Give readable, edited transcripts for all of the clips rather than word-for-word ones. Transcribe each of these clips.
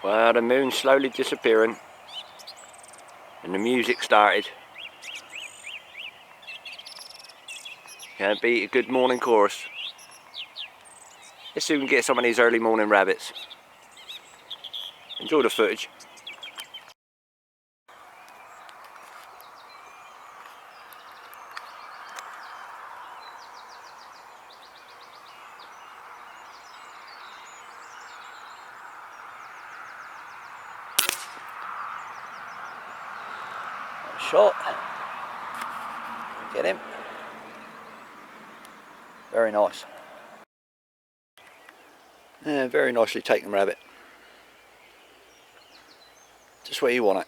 Well, the moon's slowly disappearing and the music started. Can't beat a good morning chorus. Let's see if we can get some of these early morning rabbits. Enjoy the footage. Shot. Get him. Very nice. Yeah, very nicely taken rabbit. Just where you want it.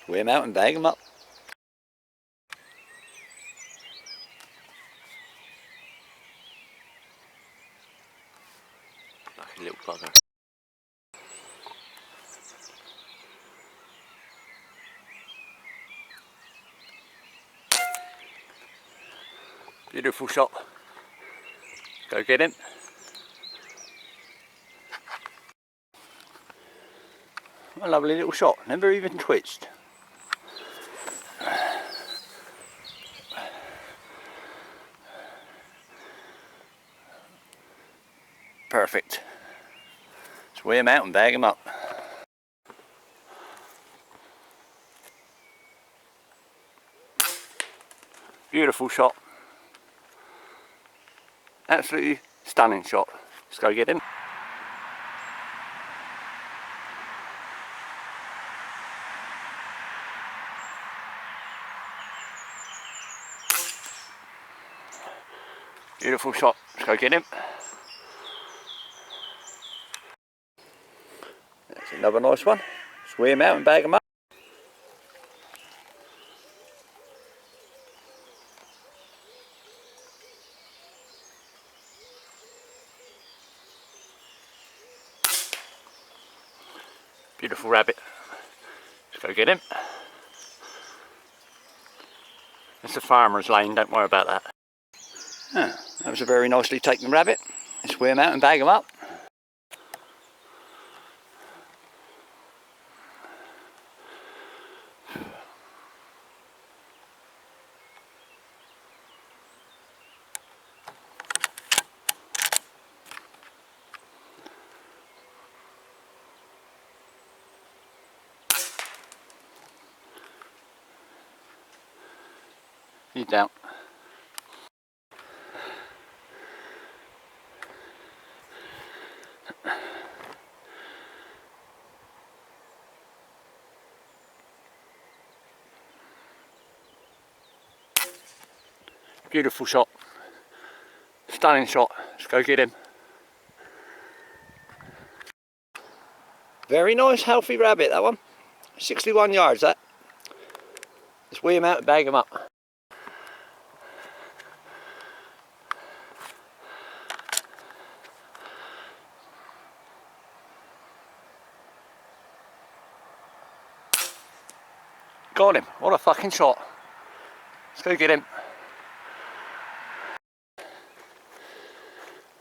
Weigh him out and bag him up. Lucky little bugger. Beautiful shot. Go get him. A lovely little shot, never even twitched. Perfect. Just weigh him out and bag him up. Beautiful shot. Absolutely stunning shot. Let's go get him. Beautiful shot. Let's go get him. That's another nice one. Just weigh him out and bag him up. Beautiful rabbit. Let's go get him. It's a farmer's lane, don't worry about that. Ah, that was a very nicely taken rabbit. Let's weigh him out and bag him up. He's down. Beautiful shot. Stunning shot. Let's go get him. Very nice healthy rabbit, that one. 61 yards that. Let's weigh him out and bag him up. Got him. What a fucking shot. Let's go get him.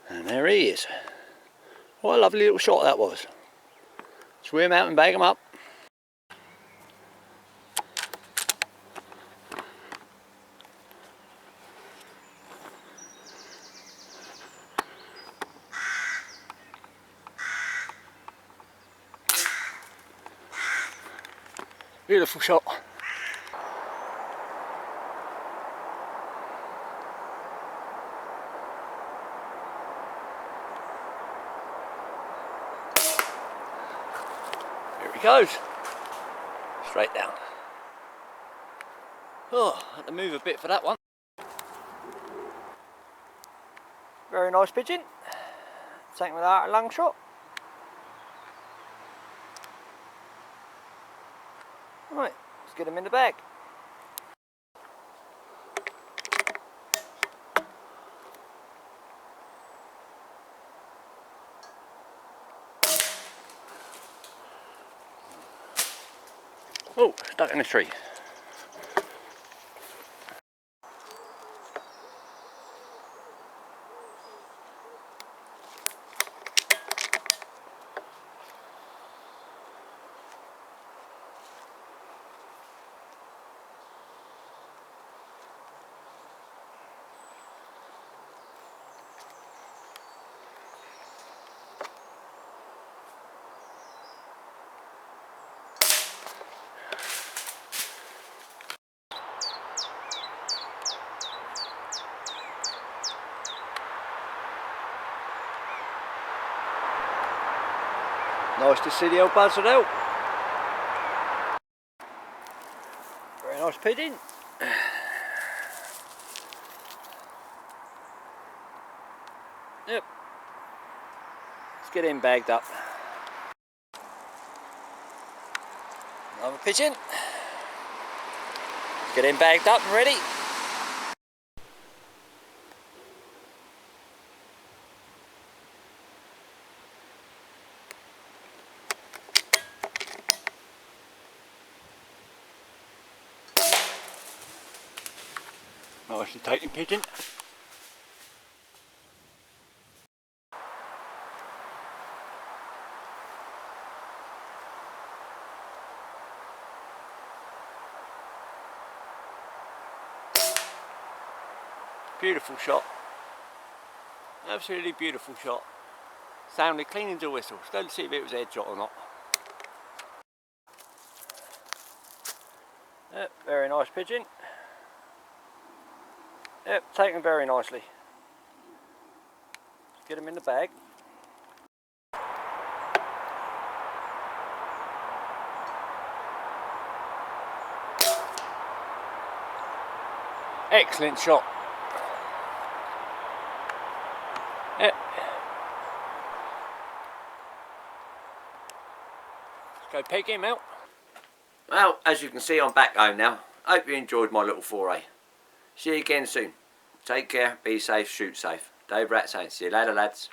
And there he is. What a lovely little shot that was. Let's weigh him out and bag him up. Beautiful shot. Here he goes. Straight down. Oh, had to move a bit for that one. Very nice pigeon. Taken without a long shot. Right, let's get him in the bag. Oh, stuck in a tree. Nice to see the old buzzard out. Very nice pigeon. Yep. Let's get him bagged up. Another pigeon. Let's get him bagged up and ready. Nicely taken pigeon. Beautiful shot. Absolutely beautiful shot. Sounded clean as a whistle. Let's see if it was headshot or not. Yep, very nice pigeon. Yep, taken very nicely. Let's get him in the bag. Excellent shot. Yep. Let's go peg him out. Well, as you can see, I'm back home now. Hope you enjoyed my little foray. See you again soon. Take care, be safe, shoot safe. Dave Ratz saying, see you later, lads.